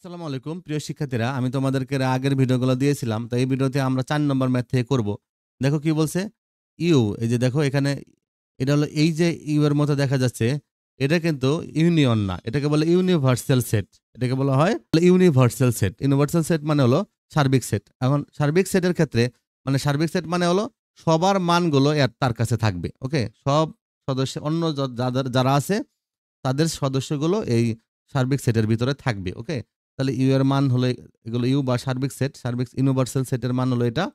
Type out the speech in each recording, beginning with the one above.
আসসালামু আলাইকুম প্রিয় শিক্ষার্থীরা, আমি তোমাদেরকে আগের ভিডিওগুলো দিয়েছিলাম। তো এই ভিডিওতে আমরা 4 নম্বর ম্যাথ থেকে করব। দেখো কি বলছে, ইউ, এই যে দেখো এখানে এটা হলো, এই যে ইউ এর মতো দেখা যাচ্ছে, এটা কিন্তু ইউনিয়ন না, এটাকে বলে ইউনিভার্সাল সেট। এটাকে বলা হয় ইউনিভার্সাল সেট। ইউনিভার্সাল সেট মানে হলো সার্বিক সেট। এখন সার্বিক সেটের ক্ষেত্রে মানে সার্বিক সেট মানে হলো সবার মানগুলো তার কাছে থাকবে। ওকে, সব সদস্য অন্য যারা আছে তাদের সদস্যগুলো এই সার্বিক সেটের ভিতরে থাকবে। ওকে, তাহলে ইউ এর মান হলো, এগুলো ইউ বা সার্বিক সেট, সার্বিক ইউনিভার্সাল সেটের মান হলো এটা।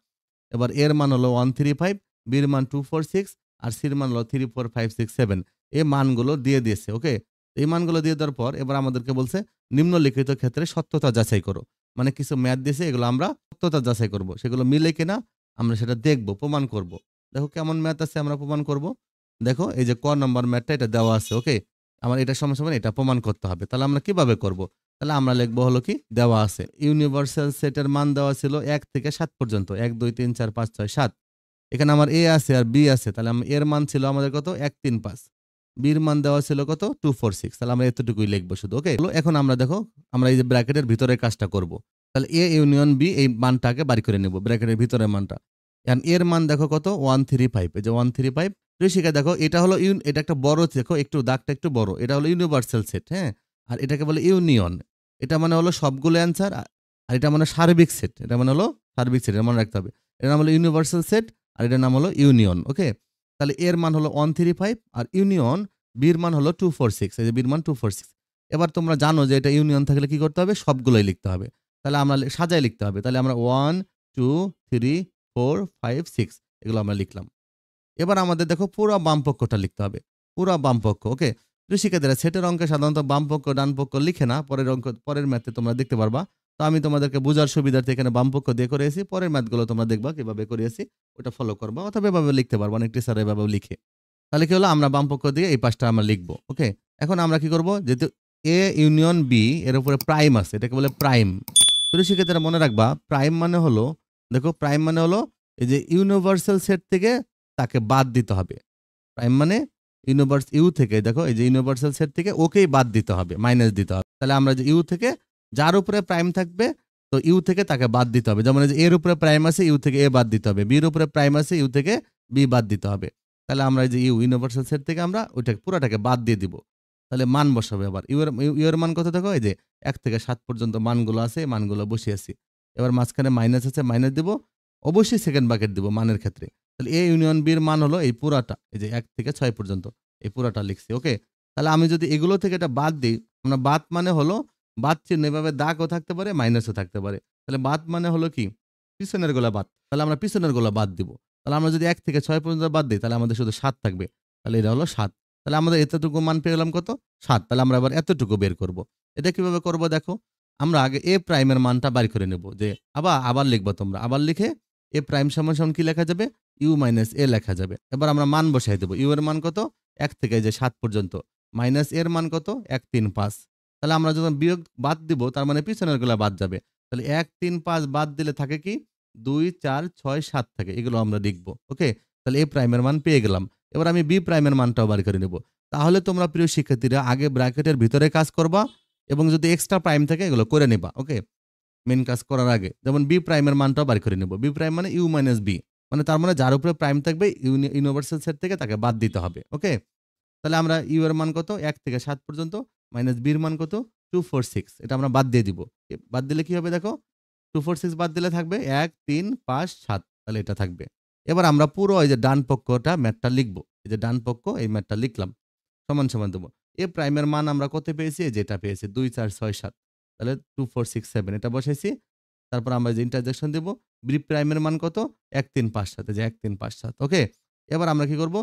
এবার এর মান হলো 135, বির মান 246, আর সির মান হলো 3 4 5 6 7। এই মানগুলো দিয়ে দিয়েছে। ওকে, এই মানগুলো দিয়ে দেওয়ার পর এবার আমাদেরকে বলছে নিম্নলিখিত ক্ষেত্রে সত্যতা যাচাই করো। মানে কিছু ম্যাথ দিয়েছে, এগুলো আমরা সত্যতা যাচাই করব, সেগুলো মিলে কিনা আমরা সেটা দেখব, প্রমাণ করব। দেখো কেমন ম্যাথ আছে, আমরা প্রমাণ করব। দেখো এই যে ক নম্বর ম্যাথটা এটা দেওয়া আছে। ওকে, আমার এটা সমান সমান এটা প্রমাণ করতে হবে। তাহলে আমরা কিভাবে করব? তাহলে আমরা লিখবো হলো কি, দেওয়া আছে ইউনিভার্সাল সেটের মান দেওয়া ছিল 1 থেকে 7 পর্যন্ত, 1 2 3 4 5 6 7। এখানে আমার এ আছে আর বি আছে, তাহলে এর মান ছিল আমাদের কত, 1 3 5। বির মান দেওয়া ছিল কত, 2 4 6। তাহলে আমরা এতটুকুই লিখবো শুধু। ওকে, এখন আমরা দেখো আমরা এই যে ব্র্যাকেটের ভিতরে কাজটা করব। তাহলে এ ইউনিয়ন বি, এই মানটাকে বাড়ি করে নেব, ব্র্যাকেটের ভিতরের মানটা। এখন এর মান দেখো কত, 135। এই যে 135। শিখে দেখো এটা হলো এটা একটা বড়, দেখো একটু দাগটা একটু বড়, এটা হলো ইউনিভার্সাল সেট। হ্যাঁ, আর এটাকে বলে ইউনিয়ন। এটা মানে হলো সবগুলো অ্যান্সার, আর এটা মানে সার্বিক সেট। এটা মানে হলো সার্বিক সেট, এটা মনে রাখতে হবে। এর নাম হলো ইউনিভার্সাল সেট, আর এটার নাম হলো ইউনিয়ন। ওকে, তাহলে এর মান হলো 135, আর ইউনিয়ন বির মান হলো 246। এই যে বির মান 246। এবার তোমরা জানো যে এটা ইউনিয়ন থাকলে কি করতে হবে, সবগুলোই লিখতে হবে। তাহলে আমরা সাজায় লিখতে হবে। তাহলে আমরা 1 2 3 4 5 6 এগুলো আমরা লিখলাম। এবার আমাদের দেখো পুরো বাম পক্ষটা লিখতে হবে, পুরো বাম পক্ষ। ওকে, শিক্ষার্থীরা সেটের অঙ্কে সাধারণত বাম পক্ষ ডান পক্ষ লিখে না, পরের অঙ্ক পরের ম্যাথে তোমরা দেখতে পারবা। তো আমি তোমাদেরকে বোঝার সুবিধার্থে এখানে বাম পক্ষ দিয়ে করেছি, পরের ম্যাথগুলো তোমরা দেখবা কিভাবে করিয়েছি, ওটা ফলো করবা, অথবা এভাবে লিখতে পারবো, অনেক টিচার এভাবেও লিখে। তাহলে কি হলো, আমরা বাম পক্ষ দিয়ে এই পাশটা আমরা লিখবো। ওকে, এখন আমরা কি করব, যেহেতু এ ইউনিয়ন বি এর উপরে প্রাইম আছে, এটাকে বলে প্রাইম। তো শিক্ষার্থীরা মনে রাখবা, প্রাইম মানে হলো, দেখো প্রাইম মানে হলো এই যে ইউনিভার্সাল সেট থেকে তাকে বাদ দিতে হবে। প্রাইম মানে ইউ থেকে, দেখো এই যে ইউনিভার্সাল সেট থেকে ওকেই বাদ দিতে হবে, মাইনাস দিতে হবে। তাহলে আমরা যে ইউ থেকে যার উপরে প্রাইম থাকবে, তো ইউ থেকে তাকে বাদ দিতে হবে। যেমন এই যে এর উপরে প্রাইম আছে, ইউ থেকে এ বাদ দিতে হবে। বির উপরে প্রাইম আছে, ইউ থেকে বি বাদ দিতে হবে। তাহলে আমরা এই যে ইউনিভার্সাল সেট থেকে আমরা ওইটাকে পুরোটাকে বাদ দিয়ে দিব। তাহলে মান বসাবে। আবার ইউ এর মান কত, দেখো এই যে 1 থেকে 7 পর্যন্ত মানগুলো আছে, এই মানগুলো বসিয়েছি। এবার মাঝখানে মাইনাস আছে, মাইনাস দিব। অবশ্যই সেকেন্ড ব্র্যাকেট দিব মানের ক্ষেত্রে। তাহলে এ ইউনিয়ন বির মান হলো এই পুরাটা, এই যে 1 থেকে 6 পর্যন্ত এই পুরাটা লিখছি। ওকে, তাহলে আমি যদি এগুলো থেকে এটা বাদ দিই, আমরা বাদ মানে হলো বাদ চিহ্ন, এভাবে দাগও থাকতে পারে, মাইনাসও থাকতে পারে। তাহলে বাদ মানে হলো কি, পিছনের গোলা বাদ। তাহলে আমরা পিছনের গোলা বাদ দিব। তাহলে আমরা যদি 1 থেকে 6 পর্যন্ত বাদ দিই, তাহলে আমাদের শুধু 7 থাকবে। তাহলে এটা হলো 7। তাহলে আমাদের এতটুকু মান পেয়ে গেলাম কত, 7। তাহলে আমরা আবার এতটুকু বের করব। এটা কিভাবে করব, দেখো আমরা আগে এ প্রাইমের মানটা বাড়ি করে নেব। যে আবার লিখবো, তোমরা আবার লিখে এ প্রাইম সমান সমান কি লেখা যাবে, ইউ মাইনাস এ লেখা যাবে। এবার আমরা মান বসাই দেবো। ইউ এর মান কত, 1 থেকে যে 7 পর্যন্ত, মাইনাস এর মান কত, 1 3 5। তাহলে আমরা যখন বিয়োগ বাদ দিব, তার মানে পিছনের গুলা বাদ যাবে। তাহলে 1 3 5 বাদ দিলে থাকে কি, 2 4 6 7 থাকে। এগুলো আমরা লিখবো। ওকে, তাহলে এ প্রাইমের মান পেয়ে গেলাম। এবার আমি বি প্রাইমের মানটাও বার করে নেব। তাহলে তোমরা প্রিয় শিক্ষার্থীরা আগে ব্র্যাকেটের ভিতরে কাজ করবা, এবং যদি এক্সট্রা প্রাইম থাকে এগুলো করে নেবা। ওকে, মেন কাজ করার আগে যেমন বি প্রাইমের মানটাও বাড়ি করে নেব। বি প্রাইম মানে ইউ মাইনাস বি, মানে তার মানে যার উপরে প্রাইম থাকবে ইউনিভার্সাল সেট থেকে তাকে বাদ দিতে হবে। ওকে, তাহলে আমরা ইউ এর মান কত, 1 থেকে 7 পর্যন্ত, মাইনাস বির মান কত, 246। এটা আমরা বাদ দিয়ে দিব। বাদ দিলে কি হবে, দেখো 246 বাদ দিলে থাকবে 1 3 5 7। তাহলে এটা থাকবে। এবার আমরা পুরো এই যে ডান পক্ষটা ম্যাথটা লিখবো। এই যে ডান পক্ষ এই ম্যাথটা লিখলাম, সমান সমান দেবো। এ প্রাইমের মান আমরা কত পেয়েছি, যেটা পেয়েছি 2 4 6 7। তাহলে 2 4 6 7 এটা বসাইছি। তারপর আমরা যে ইন্টারজেকশন দেব, বি প্রাইমের মান কত, 1 3 5 7। যে 1 3 5 7। ওকে, এবার আমরা কি করব,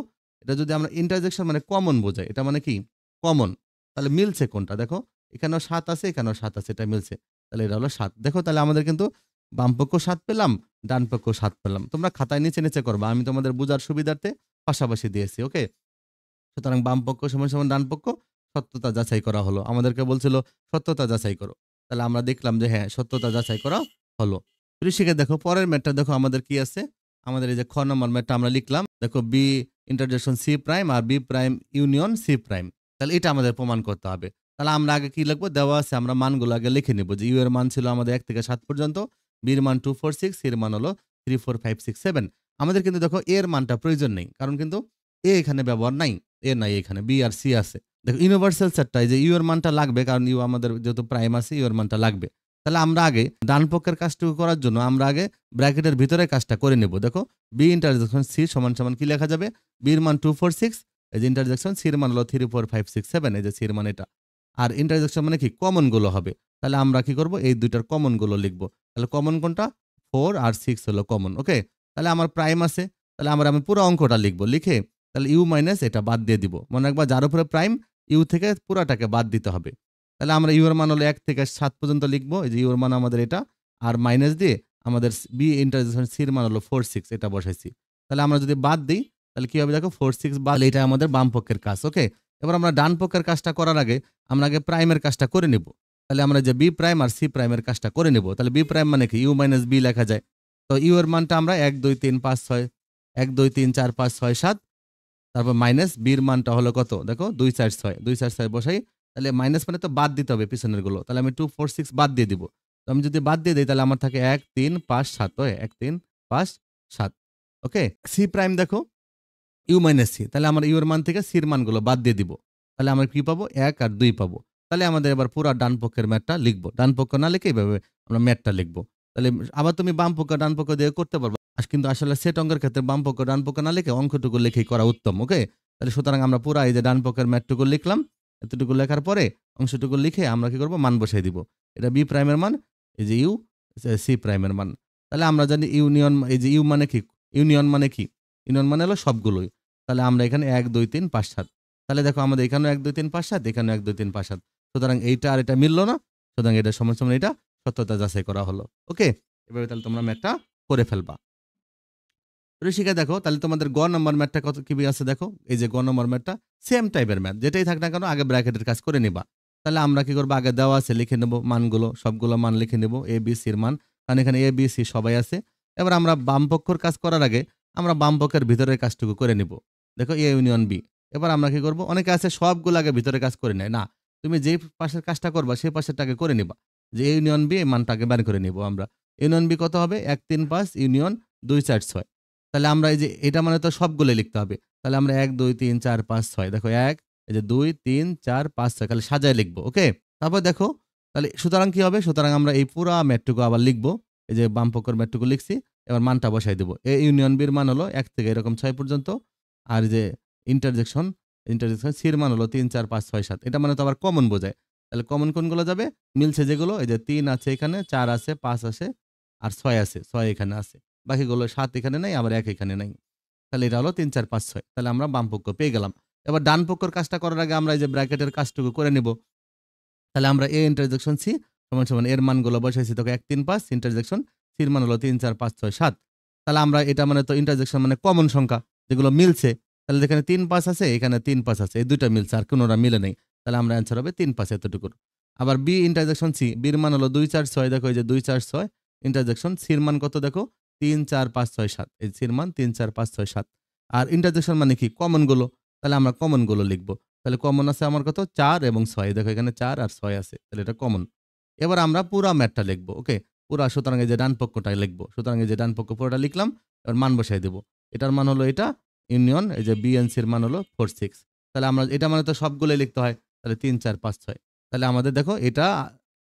এটা যদি আমরা ইন্টারজেকশন মানে কমন বোঝাই, এটা মানে কি কমন, তাহলে মিলছে কোনটা, দেখো এখানেও 7 আছে, এখানেও 7 আছে, এটা মিলছে। তাহলে এটা হলো 7। দেখো তাহলে আমাদের কিন্তু বাম পক্ষ 7 পেলাম, ডান পক্ষ 7 পেলাম। তোমরা খাতায় নিচে নিচে করবা, আমি তোমাদের বোঝার সুবিধার্থে পাশাপাশি দিয়েছি। ওকে, সুতরাং বাম পক্ষ সমান সমান ডান পক্ষ, সত্যতা যাচাই করা হলো। আমাদেরকে বলছিল সত্যতা যাচাই করো। তাহলে আমরা দেখলাম যে হ্যাঁ, সত্যতা যাচাই করা হলো। ঋষিকে দেখো পরের ম্যাথটা, দেখো আমাদের কি আছে। আমাদের এই যে খ নম্বর ম্যাথটা আমরা লিখলাম, দেখো বি ইন্টারজেকশন সি প্রাইম আর B prime union C prime. তাহলে এটা আমাদের প্রমাণ করতে হবে। তাহলে আমরা আগে কি লিখবো? দেওয়া আছে আমরা মানগুলো আগে লিখে নিব যে ইউ এর মান ছিল আমাদের 1 থেকে 7 পর্যন্ত, বি এর মান 2, 4, 6, সি এর মান হলো 3, 4, 5, 6, 7। আমাদের কিন্তু দেখো এ এর মানটা প্রয়োজন নেই। কারণ কিন্তু এ এখানে ব্যবহার নাই। এ নাই এখানে। বি আর সি আছে। দেখো ইউনিভার্সাল সেটটায় যে ইউ এর মানটা লাগবে কারণ ইউ আমাদের যেহেতু প্রাইম আছে ইউ এর মানটা লাগবে। তাহলে আমরা আগে ডান পক্ষের কাজটুকু করার জন্য আমরা আগে ব্র্যাকেটের ভিতরে কাজটা করে নেব। দেখো বি ইন্টারজেকশন সি সমান, সমান কি লেখা যাবে? বি এর মান 2, 4, 6 এই যে ইন্টারজেকশন সি এর মান হলো 3, 4, 5, 6, 7 এই যে সি এর মান এটা। আর ইন্টারজেকশন মানে কি? কমন গুলো হবে। তাহলে আমরা কি করব? এই দুইটার কমন গুলো লিখব। তাহলে কমন কোনটা? 4 আর 6 হলো কমন। ওকে? তাহলে আমার প্রাইম আছে। তাহলে আমি পুরো অঙ্কটা লিখব। লিখে তাহলে ইউ মাইনাস এটা বাদ দিয়ে দিব। মনে রাখবা যার উপরে প্রাইম ইউ থেকে পুরাটাকে বাদ দিতে হবে। তাহলে আমরা ইউ এর মান হলো 1 থেকে 7 পর্যন্ত লিখব। এই যে ইউ এর মান আমাদের এটা। আর মাইনাস দিয়ে আমাদের বি ইন্টারজেকশন সি এর মান হলো 4, 6 এটা বসাইছি। তাহলে আমরা যদি বাদ দেই তাহলে কি হবে দেখো 4, 6 বাদ এটা আমাদের বাম পক্ষের কাজ। ওকে? এবার আমরা ডান পক্ষের কাজটা করার আগে আমরা আগে প্রাইমের কাজটা করে নিব। তাহলে আমরা যে বি প্রাইম আর সি প্রাইমের কাজটা করে নিব। তাহলে বি প্রাইম মানে কি? ইউ মাইনাস বি লেখা যায়। তো ইউ এর মানটা আমরা 1, 2, 3, 5, 6 1, 2, 3, 4, 5, 6, 7 তারপর মাইনাস বির মানটা হলো কত? দেখো 2, 4, 6 2, 4, 6 বসাই। তাহলে মাইনাস মানে তো বাদ দিতে হবে পিছনের গুলো। তাহলে আমি 2, 4, 6 বাদ দিয়ে দিব। তো আমি যদি বাদ দিয়ে দেই তাহলে আমার থাকে 1, 3, 5, 7 ওকে 1, 3, 5, 7 ওকে? সি প্রাইম দেখো ইউ মাইনাস সি। তাহলে আমরা ইউ এর মান থেকে সির মানগুলো বাদ দিয়ে দিব। তাহলে আমরা কি পাবো? 1 আর 2 পাবো। তাহলে আমাদের এবার পুরা ডান পক্ষের ম্যাথটা লিখবো। ডান পক্ষ না লিখে এভাবে আমরা ম্যাথটা লিখবো। তাহলে আবার তুমি বাম পক্ষ ডান পক্ষ দিয়ে করতে পারবা। কিন্তু আসলে সেট অঙ্কের ক্ষেত্রে বাম পক্ষ ডান পক্ষ না লিখে অঙ্কটুকু লিখেই করা উত্তম। ওকে? তাহলে সুতরাং আমরা পুরা এই যে ডান পক্ষের ম্যাথটুকু লিখলাম। এতটুকু লেখার পরে অংশটুকু লিখে আমরা কি করব? মান বসাই দিব। এটা বি প্রাইমের মান, এই যে ইউ সি প্রাইমের মান। তাহলে আমরা জানি ইউনিয়ন এই যে ইউ মানে কি? ইউনিয়ন মানে কি? ইউনিয়ন মানে হলো সবগুলোই। তাহলে আমরা এখানে ১, ২, ৩, ৫, ৭ তাহলে দেখো আমাদের এখানেও ১, ২, ৩, ৫, ৭ এখানেও ১, ২, ৩, ৫, ৭ সুতরাং এইটা আর এটা মিলল না। সুতরাং এটা সমান, সমান এটা সত্যতা যাচাই করা হলো। ওকে? এভাবে তাহলে তোমরা ম্যাথটা করে ফেলবা। ঋষিকা দেখো তাহলে তোমাদের গ নম্বর ম্যাথটা কত কি আছে দেখো। এই যে গ নম্বর ম্যাথটা সেম টাইপের ম্যাথ। যেটাই থাক না কেন আগে ব্র্যাকেটের কাজ করে নিবা। তাহলে আমরা কি করব? আগে দেওয়া আছে লিখে নেব মানগুলো, সবগুলো মান লিখে নেব। এ, বি, সি এর মান। কারণ এখানে এ, বি, সি সবাই আছে। এবার আমরা বাম পক্ষের কাজ করার আগে আমরা বাম পক্ষের ভিতরের কাজটুকু করে নিব। দেখো এ ইউনিয়ন বি। এবার আমরা কি করব? অনেকে আছে সবগুলো আগে ভিতরে কাজ করে নেয়। না, তুমি যেই পাশের কাজটা করবা সেই পাশেরটাকে করে নিবা। যে এ ইউনিয়ন বি এই মানটাকে বের করে নিব আমরা। ইউনিয়ন বি কত হবে? ১, ৩, ৫ ইউনিয়ন ২, ৪, ৬ তাহলে আমরা এই যে এটা মানে তো সবগুলোই লিখতে হবে। তাহলে আমরা ১, ২, ৩, ৪, ৫, ৬ দেখো ১ এই যে ২, ৩, ৪, ৫, ৬ খালি সাজায় লিখব। ওকে? তারপর দেখো তাহলে সুতরাং কি হবে? সুতরাং আমরা এই পুরা ম্যাথটুকু আবার লিখব। এই যে বাম পক্ষের ম্যাথটুকু লিখছি। এবার মানটা বসাই দেব। এ ইউনিয়ন বির মান হলো ১ থেকে এরকম ৬ পর্যন্ত। আর যে ইন্টারজেকশন সি এর মান হলো ৩, ৪, ৫, ৬, ৭ এটা মানে তো আবার কমন বোঝায়। তাহলে কমন কোনগুলো যাবে? মিলছে যেগুলো এই যে ৩ আছে এখানে, ৪ আছে, ৫ আছে আর ৬ আছে। ৬ এখানে আছে। বাকিগুলো ৭ এখানে নাই, আবার ১ এখানে নাই। তাহলে এটা হলো ৩, ৪, ৫, ৬ তাহলে আমরা বাম পক্ষ পেয়ে গেলাম। এবার ডান পক্ষের কাজটা করার আগে আমরা এই যে ব্র্যাকেটের কাজটুকু করে নিব। তাহলে আমরা এ ইন্টারজেকশন সি সমান, সমান এর মানগুলো বসাইছি দেখো ১, ৩, ৫ ইন্টারজেকশন সির মান হলো ৩, ৪, ৫, ৬, ৭ তাহলে আমরা এটা মানে তো ইন্টারজেকশন মানে কমন সংখ্যা যেগুলো মিলছে। তাহলে এখানে ৩, ৫ আছে, এখানে ৩, ৫ আছে। এই ২ টা মিলছে আর কোনটা মিলে নাই। তাহলে আমরা অ্যান্সার হবে ৩, ৫ এতটুকুর। আবার বি ইন্টারজেকশন সি বির মান হলো ২, ৪, ৬ দেখো এই যে ২, ৪, ৬ ইন্টারজেকশন সির মান কত দেখো ৩, ৪, ৫, ৬, ৭ এই সির মান ৩, ৪, ৫, ৬, ৭ আর ইন্টারজেকশন মানে কি? কমন গুলো। তাহলে আমরা কমন গুলো লিখব। তাহলে কমন আছে আমার কত? ৪ এবং ৬ দেখো এখানে ৪ আর ৬ আছে। তাহলে এটা কমন। এবার আমরা পুরা ম্যাথটা লিখব। ওকে? পুরা সুতরাং এই যে ডান পক্ষটা লিখব। সুতরাং এই যে ডান পক্ষ পুরোটা লিখলাম। এবার মান বসাই দেব। এটার মান হলো এটা ইউনিয়ন এই যে বি এন সির মান হলো 4, 6 তাহলে আমরা এটা মানে তো সবগুলোই লিখতে হয়। তাহলে ৩, ৪, ৫, ৬ তাহলে আমাদের দেখো এটা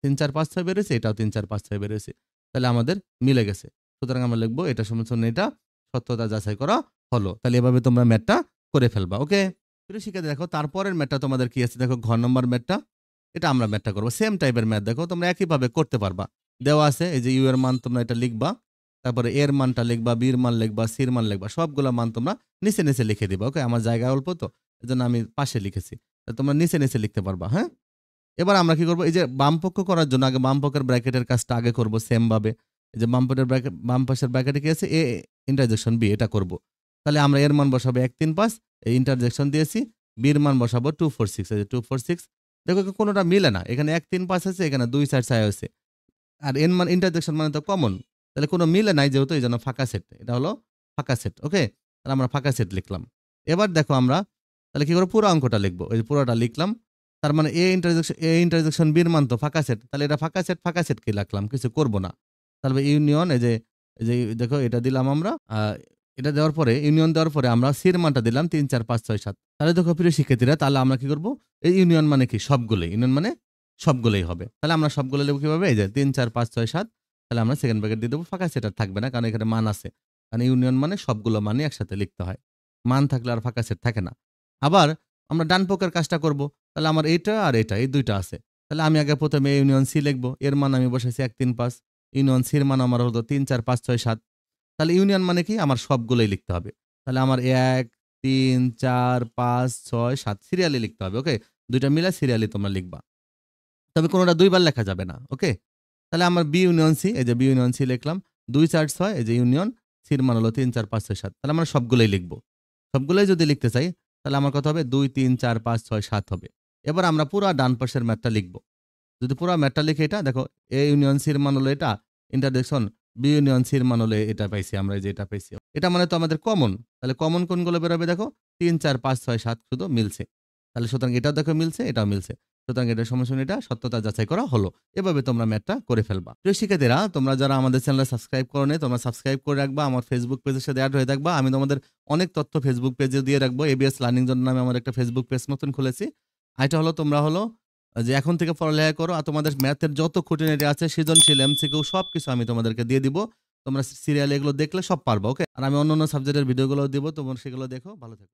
৩, ৪, ৫, ৬ বের হইছে, এটাও ৩, ৪, ৫, ৬ বের হইছে। তাহলে আমাদের মিলে গেছে। সুতরাং আমরা লিখব এটা সমান, সমান এটা সত্যতা যাচাই করা হলো। তাহলে এভাবে তোমরা ম্যাথটা করে ফেলবা। ওকে? প্রিয় শিক্ষার্থী দেখো তারপরের ম্যাথটা তোমাদের কি আছে দেখো ঘ নম্বর ম্যাথটা। এটা আমরা ম্যাথটা করব। সেম টাইপের ম্যাথ দেখো তোমরা একইভাবে করতে পারবা। দেওয়া আছে এই যে ইউ এর মান তোমরা এটা লিখবা। তারপরে এর মানটা লিখবা, বির মান লিখবা, সির মান লিখবা। সবগুলা মান তোমরা নিচে, নিচে লিখে দিবা। ওকে? আমার জায়গা অল্প তো এজন্য আমি পাশে লিখেছি। তোমরা নিচে, নিচে লিখতে পারবা। হ্যাঁ? এবার আমরা কি করব? এই যে বাম পক্ষ করার জন্য আগে বাম পক্ষের ব্র্যাকেটের কাজটা আগে করব সেম ভাবে। এই যে বাম পাশের ব্র্যাকেটে কি আছে? এ ইন্টারজেকশন বি এটা করব। তাহলে আমরা এর মান বসাবো ১, ৩, ৫ এই ইন্টারজেকশন দিয়েছি। বির মান বসাবো ২, ৪, ৬ এই যে ২, ৪, ৬ দেখো কোনটা মিলে না। এখানে ১, ৩, ৫ আছে, এখানে ২, ৪, ৬ আছে। আর এন মান ইন্টারজেকশন মানে তো কমন। তাহলে কোনো মিলে নাই যেহেতু এইজন্য ফাঁকা সেট। এটা হলো ফাঁকা সেট। ওকে? তাহলে আমরা ফাঁকা সেট লিখলাম। এবার দেখো আমরা তাহলে কি করব? পুরো অঙ্কটা লিখব। এই যে পুরোটা লিখলাম। তার মানে এ ইন্টারজেকশন বির মান তো ফাঁকা সেট, তাহলে এটা ফাঁকা সেট কি রাখলাম, কিছু করব না। তাহলে ইউনিয়ন এই যে দেখো এটা দিলাম আমরা, এটা দেওয়ার পরে ইউনিয়ন দেওয়ার পরে আমরা সির মানটা দিলাম 3 4 5 6 7। তাহলে দেখো প্রিয় শিক্ষার্থীরা, তাহলে আমরা কি করব, এই ইউনিয়ন মানে কি সবগুলোই, ইউনিয়ন মানে সবগুলোই হবে। তাহলে আমরা সবগুলো লিখব কিভাবে, এই যে 3 4 5 6 7, তাহলে আমরা সেকেন্ড ব্র্যাকেট দিয়ে দেবো, ফাঁকা সেট আর থাকবে না, কারণ এখানে মান আছে। কারণ ইউনিয়ন মানে সবগুলো মানই একসাথে লিখতে হয়, মান থাকলে আর ফাঁকা সেট থাকে না। আবার আমরা ডান পক্ষের কাজটা করব, তাহলে আমার এইটা আর এটা এই দুইটা আছে। তাহলে আমি আগে প্রথমে ইউনিয়ন সি লিখবো, এর মান আমি বসাইছি 1 3 5, ইউনিয়ন সির মান আমার হলো 3 4 5 6 7। তাহলে ইউনিয়ন মানে কি, আমার সবগুলোই লিখতে হবে। তাহলে আমার 1 3 4 5 6 7 সিরিয়ালি লিখতে হবে। ওকে, দুইটা মিলে সিরিয়ালি তোমরা লিখবা, তবে কোনোটা দুইবার লেখা যাবে না। ওকে, তাহলে আমার বি ইউনিয়ন সি, এই যে বি ইউনিয়ন সি লিখলাম, 2 4 6, এই যে ইউনিয়ন সির মান হলো 3 4 5 6 7। তাহলে আমরা সবগুলোই লিখবো। সবগুলোই যদি লিখতে চাই, তাহলে আমার কত হবে, 2 3 4 5 6 7 হবে। এবার আমরা পুরা ডান পাশের ম্যাথটা লিখবো। যদি পুরা ম্যাথটা লিখে, এটা দেখো, এ ইউনিয়ন সির মান হলো এটা, ইন্টারসেকশন বি ইউনিয়ন সির মান হলো এটা পাইছি আমরা, এই যে এটা পাইছি। এটা মানে তো আমাদের কমন। তাহলে কমন কোনগুলো বেরোবে, দেখো 3 4 5 6 7 শুধু মিলছে। তাহলে সুতরাং এটাও দেখো মিলছে, এটাও মিলছে। সুতরাং এটা সমস্যা, এটা সত্যতা যাচাই করা হলো। এভাবে তোমরা ম্যাথটা করে ফেলবা। প্রিয় শিক্ষার্থীরা, তোমরা যারা আমাদের চ্যানেলে সাবস্ক্রাইব করো নাই, তোমরা সাবস্ক্রাইব করে রাখবা, আমার ফেসবুক পেজের সাথে অ্যাড হয়ে থাকবা। আমি তোমাদের অনেক তথ্য ফেসবুক পেজে দিয়ে রাখবো। এবিএস লার্নিং জোন নামে আমার একটা ফেসবুক পেজ নতুন খুলেছি। আর এটা হলো, তোমরা হলো যে এখন থেকে পড়ালেখা করো, আর তোমাদের ম্যাথের যত খুঁটিনাটি আছে, সৃজনশীল এমসিকিউ সবকিছু আমি তোমাদেরকে দিয়ে দিব। তোমরা সিরিয়ালে এগুলো দেখলে সব পারবা। ওকে, আর আমি অন্য সাবজেক্টের ভিডিওগুলো দিব, তোমরা সেগুলো দেখো। ভালো থেকো।